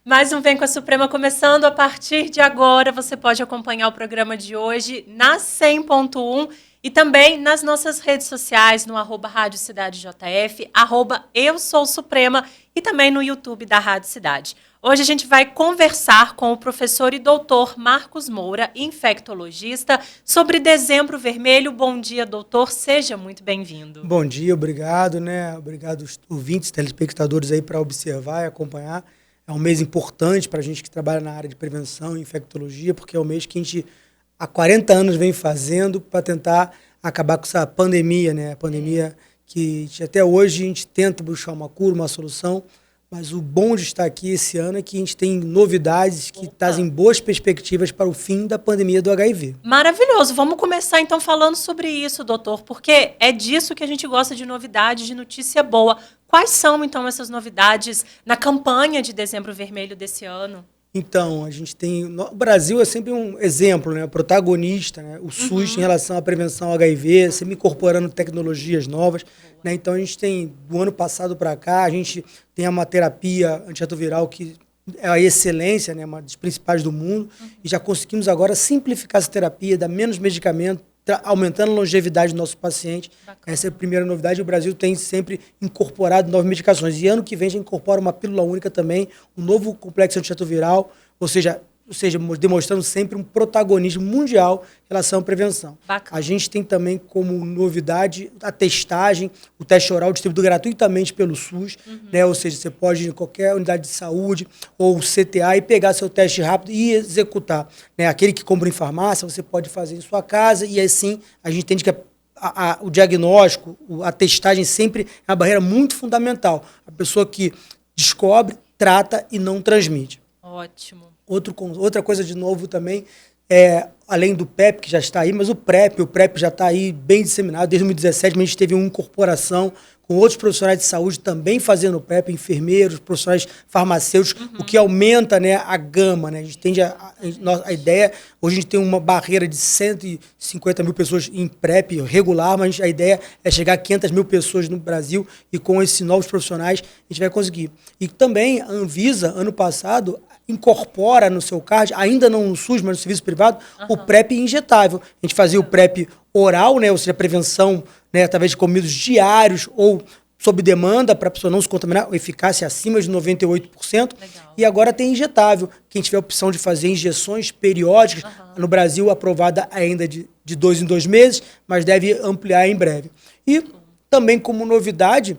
Mais um Vem com a Suprema começando. A partir de agora, você pode acompanhar o programa de hoje na 100.1 e também nas nossas redes sociais, no @Rádio Cidade JF, @Eu Sou Suprema e também no YouTube da Rádio Cidade. Hoje a gente vai conversar com o professor e doutor Marcos Moura, infectologista, sobre Dezembro Vermelho. Bom dia, doutor. Seja muito bem-vindo. Bom dia, obrigado, né? Obrigado aos ouvintes, telespectadores aí para observar e acompanhar. É um mês importante para a gente que trabalha na área de prevenção e infectologia, porque é um mês que a gente há 40 anos vem fazendo para tentar acabar com essa pandemia, né? A pandemia que até hoje a gente tenta buscar uma cura, uma solução, mas o bom de estar aqui esse ano é que a gente tem novidades que trazem boas perspectivas para o fim da pandemia do HIV. Maravilhoso. Vamos começar então falando sobre isso, doutor, porque é disso que a gente gosta, de novidades, de notícia boa. Quais são, então, essas novidades na campanha de Dezembro Vermelho desse ano? Então, a gente tem... O Brasil é sempre um exemplo, né? Protagonista, né? O SUS em relação à prevenção ao HIV, sempre incorporando tecnologias novas, né? Então, a gente tem, do ano passado para cá, a gente tem uma terapia antirretroviral que é a excelência, né? Uma das principais do mundo, e já conseguimos agora simplificar essa terapia, dar menos medicamento, aumentando a longevidade do nosso paciente. Bacana. Essa é a primeira novidade. O Brasil tem sempre incorporado novas medicações. E ano que vem já incorpora uma pílula única também, um novo complexo antirretroviral, ou seja, demonstrando sempre um protagonismo mundial em relação à prevenção. Bacana. A gente tem também como novidade a testagem, o teste oral distribuído gratuitamente pelo SUS, né? Ou seja, você pode ir em qualquer unidade de saúde ou CTA e pegar seu teste rápido e executar, né? Aquele que compra em farmácia, você pode fazer em sua casa e assim a gente entende que o diagnóstico, a testagem sempre é uma barreira muito fundamental. A pessoa que descobre, trata e não transmite. Ótimo. Outra coisa de novo também, além do PrEP, que já está aí, mas o PrEP já está aí bem disseminado. Desde 2017, a gente teve uma incorporação com outros profissionais de saúde também fazendo PrEP, enfermeiros, profissionais farmacêuticos, o que aumenta, né, a gama. Né? A gente tende a ideia, hoje a gente tem uma barreira de 150 mil pessoas em PrEP regular, mas a ideia é chegar a 500 mil pessoas no Brasil e com esses novos profissionais a gente vai conseguir. E também a Anvisa, ano passado, incorpora no seu card, ainda não no SUS, mas no serviço privado, o PrEP injetável. A gente fazia o PrEP oral, né, ou seja, prevenção, né, através de comprimidos diários ou sob demanda para a pessoa não se contaminar, eficácia acima de 98%. Legal. E agora tem injetável. Quem tiver a opção de fazer injeções periódicas, no Brasil aprovada ainda de 2 em 2 meses, mas deve ampliar em breve. E também como novidade,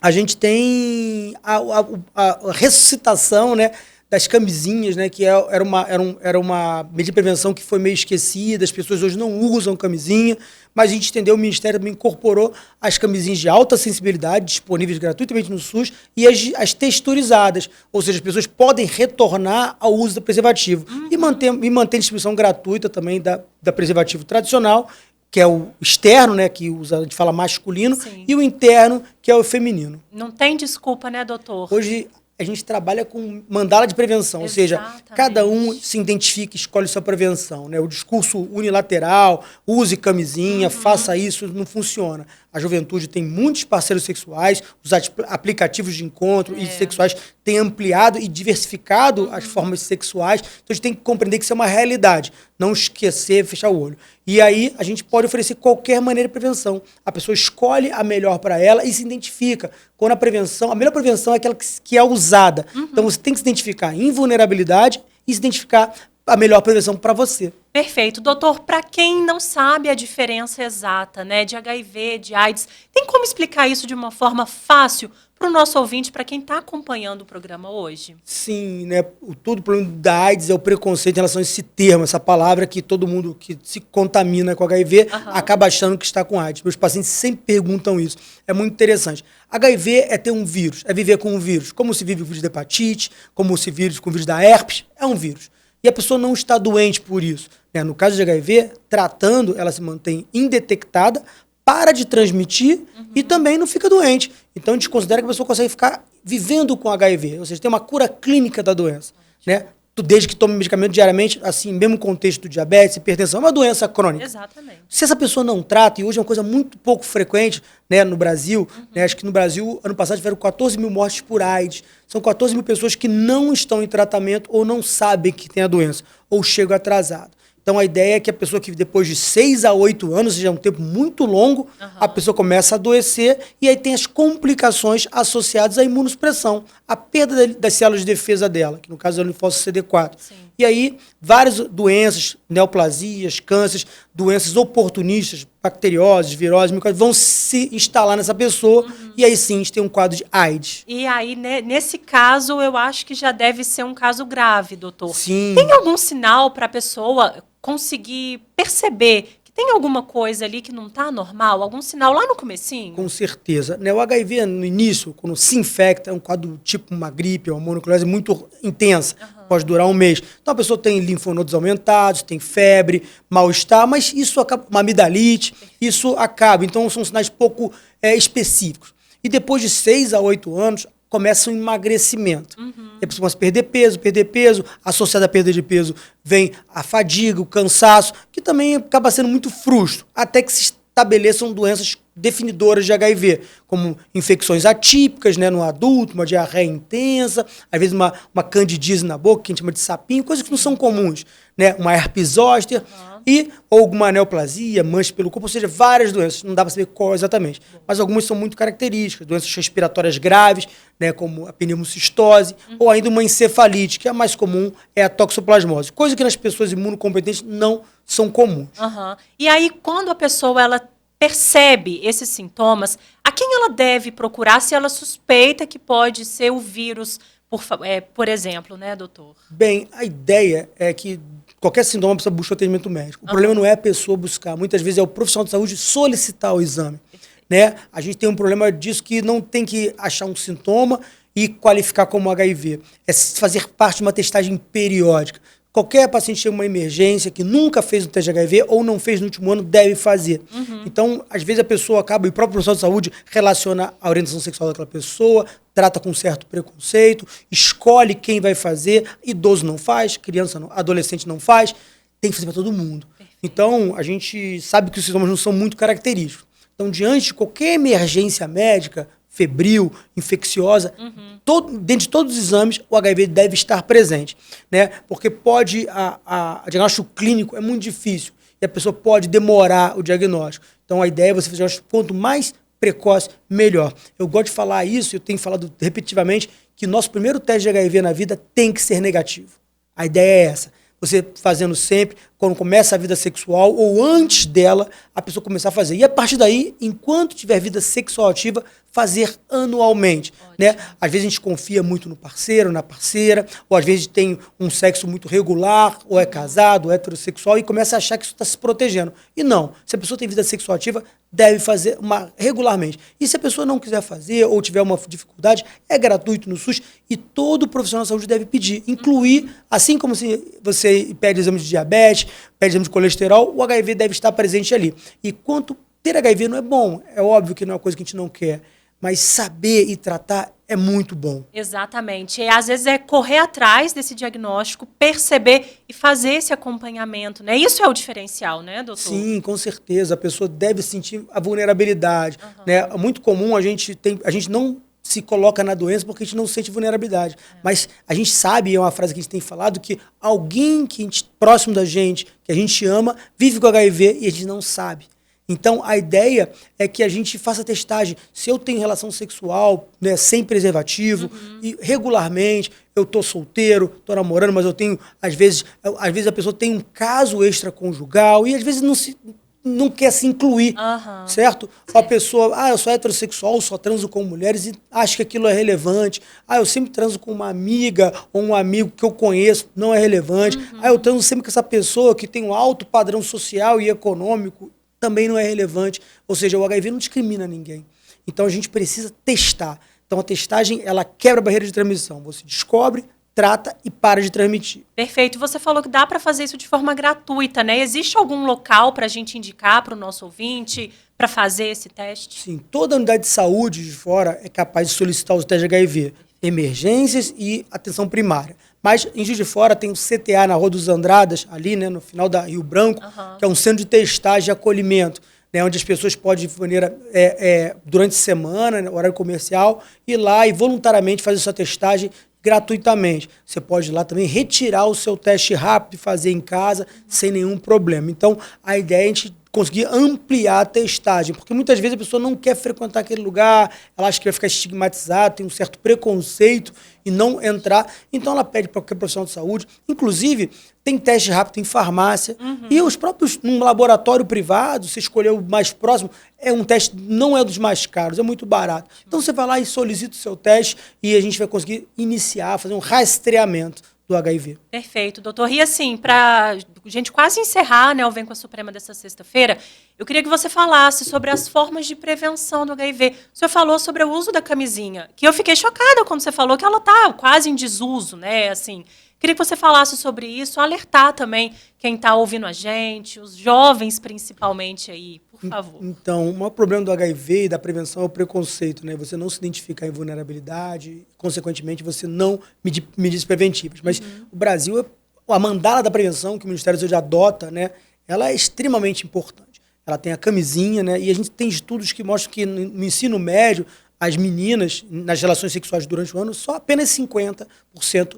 a gente tem a ressuscitação, né, das camisinhas, né, que era uma medida de prevenção que foi meio esquecida, as pessoas hoje não usam camisinha, mas a gente entendeu, o Ministério também incorporou as camisinhas de alta sensibilidade, disponíveis gratuitamente no SUS, e as texturizadas, ou seja, as pessoas podem retornar ao uso do preservativo, e manter a distribuição gratuita também da preservativo tradicional, que é o externo, né, que a gente fala masculino, sim, e o interno, que é o feminino. Não tem desculpa, né, doutor? Hoje a gente trabalha com mandala de prevenção, exatamente. Ou seja, cada um se identifica, escolhe sua prevenção, né? O discurso unilateral, use camisinha, faça isso, não funciona. A juventude tem muitos parceiros sexuais, os aplicativos de encontro e sexuais têm ampliado e diversificado as formas sexuais, então a gente tem que compreender que isso é uma realidade, não esquecer, fechar o olho. E aí a gente pode oferecer qualquer maneira de prevenção. A pessoa escolhe a melhor para ela e se identifica. Quando a melhor prevenção é aquela que é usada. Então você tem que se identificar em vulnerabilidade e se identificar a melhor prevenção para você. Perfeito. Doutor, para quem não sabe a diferença exata, né, de HIV, de AIDS, tem como explicar isso de uma forma fácil para o nosso ouvinte, para quem está acompanhando o programa hoje? Sim, né? Todo o problema da AIDS é o preconceito em relação a esse termo, essa palavra que todo mundo que se contamina com HIV acaba achando que está com AIDS. Meus pacientes sempre perguntam isso. É muito interessante. HIV é ter um vírus, é viver com um vírus. Como se vive com o vírus da hepatite, como se vive com o vírus da herpes, é um vírus. E a pessoa não está doente por isso. Né? No caso de HIV, tratando, ela se mantém indetectada, para de transmitir e também não fica doente. Então a gente considera que a pessoa consegue ficar vivendo com HIV, ou seja, tem uma cura clínica da doença. Né? desde que tome medicamento diariamente, assim, mesmo contexto do diabetes, hipertensão, é uma doença crônica. Exatamente. Se essa pessoa não trata, e hoje é uma coisa muito pouco frequente, né, no Brasil, né, acho que no Brasil, ano passado, tiveram 14 mil mortes por AIDS. São 14 mil pessoas que não estão em tratamento ou não sabem que tem a doença, ou chegam atrasado. Então, a ideia é que a pessoa que depois de 6 a 8 anos, ou seja, é um tempo muito longo, a pessoa começa a adoecer e aí tem as complicações associadas à imunossupressão, a perda das células de defesa dela, que no caso é o linfócito CD4. Sim. E aí, várias doenças, neoplasias, cânceres, doenças oportunistas, bacterioses, viroses, micoses, vão se instalar nessa pessoa e aí sim a gente tem um quadro de AIDS. E aí, nesse caso, eu acho que já deve ser um caso grave, doutor. Sim. Tem algum sinal para a pessoa conseguir perceber que tem alguma coisa ali que não está normal? Algum sinal lá no comecinho? Com certeza. Né, o HIV, no início, quando se infecta, é um quadro tipo uma gripe, uma mononucleose muito intensa. Pode durar um mês. Então a pessoa tem linfonodos aumentados, tem febre, mal-estar, mas isso acaba, uma amidalite, isso acaba. Então são sinais pouco específicos. E depois de 6 a 8 anos, começa um emagrecimento. E a pessoa começa a perder peso, associado à perda de peso vem a fadiga, o cansaço, que também acaba sendo muito frustro, até que se estabeleçam doenças definidoras de HIV, como infecções atípicas, né, no adulto, uma diarreia intensa, às vezes uma candidíase na boca, que a gente chama de sapinho, coisas que não são comuns, né, uma herpes zoster, ou alguma neoplasia, mancha pelo corpo, ou seja, várias doenças, não dá para saber qual exatamente, mas algumas são muito características, doenças respiratórias graves, né, como a pneumocistose, ou ainda uma encefalite, que é a mais comum, é a toxoplasmose, coisa que nas pessoas imunocompetentes não são comuns. E aí, quando a pessoa ela percebe esses sintomas, a quem ela deve procurar se ela suspeita que pode ser o vírus, por exemplo, né, doutor? Bem, a ideia é que qualquer sintoma precisa buscar atendimento médico. O problema não é a pessoa buscar, muitas vezes é o profissional de saúde solicitar o exame. Né? A gente tem um problema disso que não tem que achar um sintoma e qualificar como HIV. É fazer parte de uma testagem periódica. Qualquer paciente tem uma emergência que nunca fez o teste de HIV ou não fez no último ano, deve fazer. Então, às vezes a pessoa acaba, e o próprio profissional de saúde relaciona a orientação sexual daquela pessoa, trata com certo preconceito, escolhe quem vai fazer, idoso não faz, criança não, adolescente não faz, tem que fazer para todo mundo. Então, a gente sabe que os sintomas não são muito característicos. Então, diante de qualquer emergência médica, febril, infecciosa, dentro de todos os exames, o HIV deve estar presente, né? Porque pode, a diagnóstico clínico é muito difícil e a pessoa pode demorar o diagnóstico. Então, a ideia é você fazer o diagnóstico quanto mais precoce, melhor. Eu gosto de falar isso, eu tenho falado repetitivamente, que nosso primeiro teste de HIV na vida tem que ser negativo. A ideia é essa. Você fazendo sempre, quando começa a vida sexual ou antes dela, a pessoa começar a fazer. E a partir daí, enquanto tiver vida sexual ativa, fazer anualmente. Né? Às vezes a gente confia muito no parceiro, na parceira, ou às vezes tem um sexo muito regular, ou é casado, ou é heterossexual, e começa a achar que isso está se protegendo. E não. Se a pessoa tem vida sexual ativa, deve fazer regularmente. E se a pessoa não quiser fazer, ou tiver uma dificuldade, é gratuito no SUS, e todo profissional de saúde deve pedir. Incluir, assim como se você pede exame de diabetes, pede exame de colesterol, o HIV deve estar presente ali. E quanto ter HIV não é bom, é óbvio que não é uma coisa que a gente não quer, mas saber e tratar é muito bom. Exatamente. E às vezes é correr atrás desse diagnóstico, perceber e fazer esse acompanhamento, né? Isso é o diferencial, né, doutor? Sim, com certeza. A pessoa deve sentir a vulnerabilidade. Né? É muito comum a gente não se coloca na doença porque a gente não sente vulnerabilidade. Mas a gente sabe, é uma frase que a gente tem falado, que alguém próximo da gente, que a gente ama, vive com HIV e a gente não sabe. Então, a ideia é que a gente faça testagem. Se eu tenho relação sexual, né, sem preservativo, e regularmente, eu tô solteiro, tô namorando, mas eu tenho, às vezes a pessoa tem um caso extraconjugal e às vezes não quer se incluir, certo? A pessoa, eu sou heterossexual, só transo com mulheres e acho que aquilo é relevante. Eu sempre transo com uma amiga ou um amigo que eu conheço, não é relevante. Eu transo sempre com essa pessoa que tem um alto padrão social e econômico, também não é relevante. Ou seja, o HIV não discrimina ninguém. Então, a gente precisa testar. Então, a testagem, ela quebra a barreira de transmissão. Você descobre, trata e para de transmitir. Perfeito. Você falou que dá para fazer isso de forma gratuita, né? Existe algum local para a gente indicar para o nosso ouvinte para fazer esse teste? Sim. Toda unidade de saúde de fora é capaz de solicitar o teste de HIV. emergências e atenção primária. Mas em Juiz de Fora tem o CTA na Rua dos Andradas, ali, né, no final da Rio Branco, que é um centro de testagem e acolhimento, né, onde as pessoas podem, de maneira, durante a semana, né, horário comercial, ir lá e voluntariamente fazer sua testagem gratuitamente. Você pode ir lá também retirar o seu teste rápido e fazer em casa sem nenhum problema. Então, a ideia é a gente conseguir ampliar a testagem, porque muitas vezes a pessoa não quer frequentar aquele lugar, ela acha que vai ficar estigmatizada, tem um certo preconceito e não entrar. Então, ela pede para qualquer profissional de saúde. Inclusive, tem teste rápido em farmácia. E os próprios, num laboratório privado, você escolheu o mais próximo, um teste, não é dos mais caros, é muito barato. Então, você vai lá e solicita o seu teste e a gente vai conseguir iniciar, fazer um rastreamento do HIV. Perfeito, doutor. E assim, para a gente quase encerrar, né, o Vem com a Suprema dessa sexta-feira, eu queria que você falasse sobre as formas de prevenção do HIV. O senhor falou sobre o uso da camisinha, que eu fiquei chocada quando você falou que ela está quase em desuso, né, assim. Queria que você falasse sobre isso, alertar também quem está ouvindo a gente, os jovens principalmente aí, por favor. Então, o maior problema do HIV e da prevenção é o preconceito, né? Você não se identificar em vulnerabilidade, consequentemente, você não medir medidas preventivas. Mas o Brasil, a mandala da prevenção que o Ministério da Saúde adota, né? Ela é extremamente importante. Ela tem a camisinha, né? E a gente tem estudos que mostram que no ensino médio, as meninas, nas relações sexuais durante o ano, só apenas 50%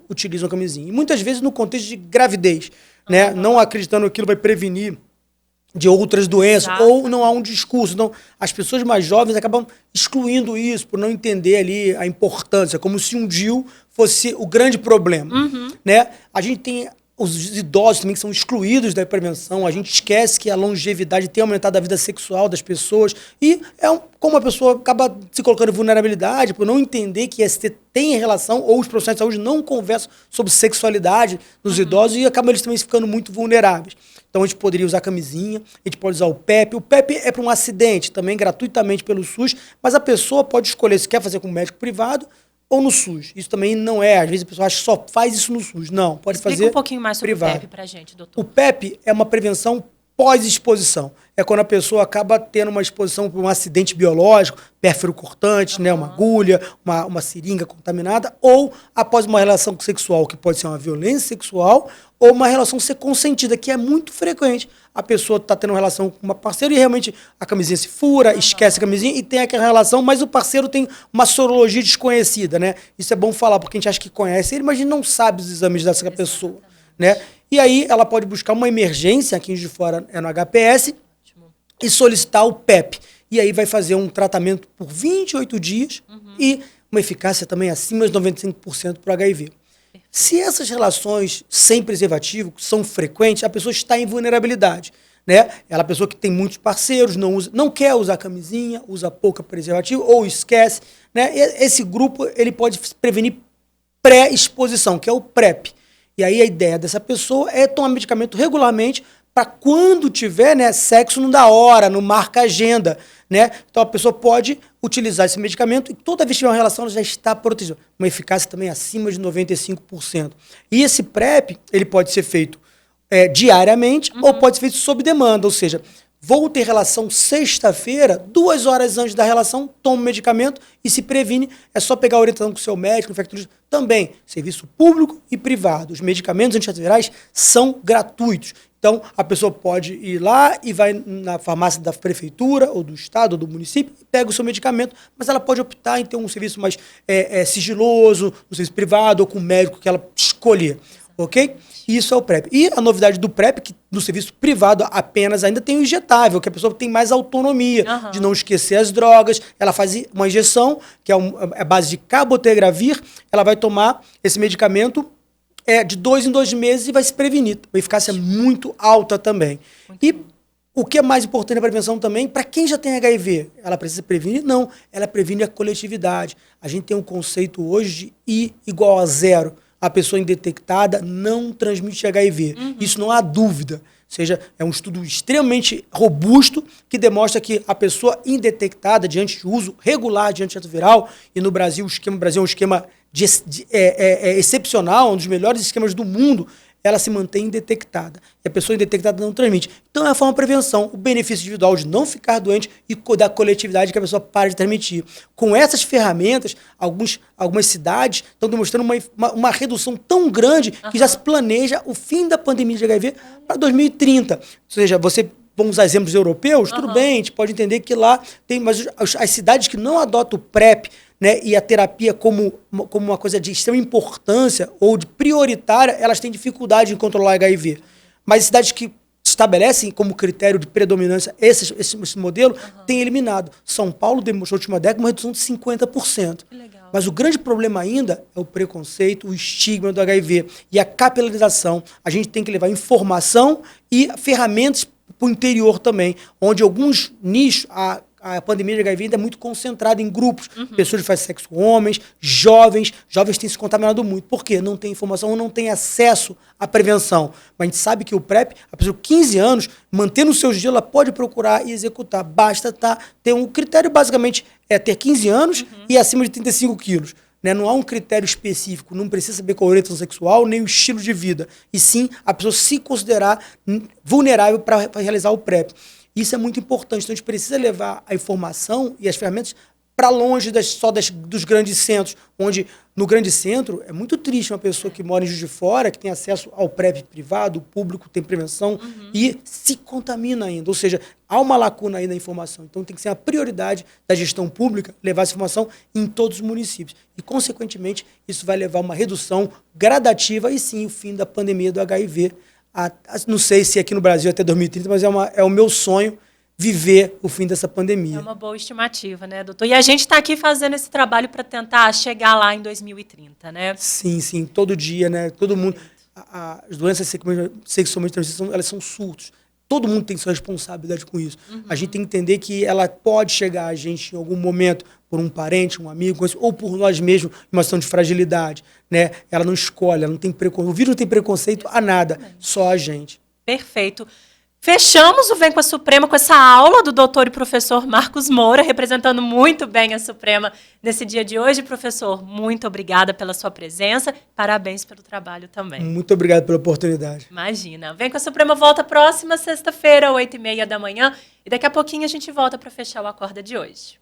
utilizam camisinha. E muitas vezes no contexto de gravidez, né? Não acreditando que aquilo vai prevenir de outras doenças, ou não há um discurso. Então, as pessoas mais jovens acabam excluindo isso, por não entender ali a importância, como se um DIU fosse o grande problema. Né? A gente tem os idosos também que são excluídos da prevenção, a gente esquece que a longevidade tem aumentado a vida sexual das pessoas, e como a pessoa acaba se colocando em vulnerabilidade, por não entender que ST tem relação, ou os profissionais de saúde não conversam sobre sexualidade nos idosos, e acabam eles também ficando muito vulneráveis. Então a gente poderia usar camisinha, a gente pode usar o PEP. O PEP é para um acidente, também gratuitamente pelo SUS, mas a pessoa pode escolher se quer fazer com um médico privado ou no SUS. Isso também não é, às vezes a pessoa acha que só faz isso no SUS. Não, pode fazer Explica um pouquinho mais sobre privado. o PEP pra gente, doutor. O PEP é uma prevenção pós-exposição. É quando a pessoa acaba tendo uma exposição por um acidente biológico, pérfuro cortante, né, uma agulha, uma seringa contaminada, ou após uma relação sexual, que pode ser uma violência sexual, ou uma relação ser consentida, que é muito frequente. A pessoa está tendo uma relação com uma parceira e realmente a camisinha se fura, esquece a camisinha e tem aquela relação, mas o parceiro tem uma sorologia desconhecida, né? Isso é bom falar, porque a gente acha que conhece ele, mas a gente não sabe os exames dessa pessoa, né? E aí ela pode buscar uma emergência, aqui em Juiz de Fora é no HPS, e solicitar o PEP. E aí vai fazer um tratamento por 28 dias e uma eficácia também acima de 95% para o HIV. Se essas relações sem preservativo são frequentes, a pessoa está em vulnerabilidade, né? Ela é a pessoa que tem muitos parceiros, não quer usar camisinha, usa pouca preservativo ou esquece, né? Esse grupo ele pode prevenir pré-exposição, que é o PrEP. E aí a ideia dessa pessoa é tomar medicamento regularmente para quando tiver, né, sexo não dá hora, não marca agenda, né? Então a pessoa pode utilizar esse medicamento e toda vez que tiver uma relação ela já está protegida. Uma eficácia também acima de 95%. E esse PrEP, ele pode ser feito diariamente ou pode ser feito sob demanda, ou seja, vou ter relação sexta-feira, 2 horas antes da relação, tomo o medicamento e se previne. É só pegar a orientação com o seu médico, infectologista. Também, serviço público e privado. Os medicamentos antirretrovirais são gratuitos. Então, a pessoa pode ir lá e vai na farmácia da prefeitura, ou do estado, ou do município, e pega o seu medicamento, mas ela pode optar em ter um serviço mais sigiloso, um serviço privado, ou com o médico que ela escolher. Ok? Isso é o PrEP. E a novidade do PrEP, que no serviço privado apenas ainda tem o injetável, que a pessoa tem mais autonomia de não esquecer as drogas. Ela faz uma injeção, que é a base de cabotegravir, ela vai tomar esse medicamento de 2 em 2 meses e vai se prevenir. A eficácia é muito alta também. O que é mais importante na prevenção também, para quem já tem HIV, ela precisa prevenir? Não, ela previne a coletividade. A gente tem um conceito hoje de I igual a 0. A pessoa indetectada não transmite HIV. Isso não há dúvida. Ou seja, é um estudo extremamente robusto que demonstra que a pessoa indetectada, diante de uso regular de antirretroviral, e no Brasil, o esquema Brasil é um esquema excepcional, um dos melhores esquemas do mundo, ela se mantém indetectada. E a pessoa indetectada não transmite. Então, é uma forma de prevenção. O benefício individual de não ficar doente e da coletividade que a pessoa para de transmitir. Com essas ferramentas, algumas cidades estão demonstrando uma redução tão grande que já se planeja o fim da pandemia de HIV para 2030. Ou seja, vamos usar exemplos europeus, tudo bem, a gente pode entender que lá tem, mas as cidades que não adotam o PrEP, né, e a terapia como uma coisa de extrema importância ou de prioritária, elas têm dificuldade em controlar HIV. Mas cidades que estabelecem como critério de predominância esse modelo, têm eliminado. São Paulo demonstrou na última década uma redução de 50%. Que legal. Mas o grande problema ainda é o preconceito, o estigma do HIV e a capilarização. A gente tem que levar informação e ferramentas para o interior também, onde alguns nichos, a pandemia de HIV ainda é muito concentrada em grupos. Pessoas que fazem sexo com homens, jovens têm se contaminado muito. Por quê? Não tem informação ou não tem acesso à prevenção. Mas a gente sabe que o PrEP, a pessoa de 15 anos, mantendo o seu sigilo, ela pode procurar e executar. Basta ter um critério, basicamente, é ter 15 anos e acima de 35 quilos. Né? Não há um critério específico, não precisa saber qual é a orientação sexual, nem o estilo de vida. E sim, a pessoa se considerar vulnerável para realizar o PrEP. Isso é muito importante. Então, a gente precisa levar a informação e as ferramentas para longe dos grandes centros, onde no grande centro é muito triste uma pessoa que mora em Juiz de Fora, que tem acesso ao PrEP privado, o público tem prevenção e se contamina ainda. Ou seja, há uma lacuna aí na informação. Então tem que ser a prioridade da gestão pública levar essa informação em todos os municípios. E, consequentemente, isso vai levar a uma redução gradativa e sim o fim da pandemia do HIV. Não sei se aqui no Brasil até 2030, mas é o meu sonho viver o fim dessa pandemia. É uma boa estimativa, né, doutor? E a gente está aqui fazendo esse trabalho para tentar chegar lá em 2030, né? Sim, todo dia, né? Todo mundo. As doenças sexualmente transmissíveis, elas são surtos. Todo mundo tem sua responsabilidade com isso. A gente tem que entender que ela pode chegar a gente em algum momento por um parente, um amigo, ou por nós mesmos, em uma situação de fragilidade, né? Ela não escolhe, ela não tem preconceito. O vírus não tem preconceito a nada, só a gente. Perfeito. Fechamos o Vem com a Suprema com essa aula do doutor e professor Marcos Moura, representando muito bem a Suprema nesse dia de hoje. Professor, muito obrigada pela sua presença. Parabéns pelo trabalho também. Muito obrigado pela oportunidade. Imagina. Vem com a Suprema volta próxima sexta-feira, 8h30 da manhã. E daqui a pouquinho a gente volta para fechar o Acorda de hoje.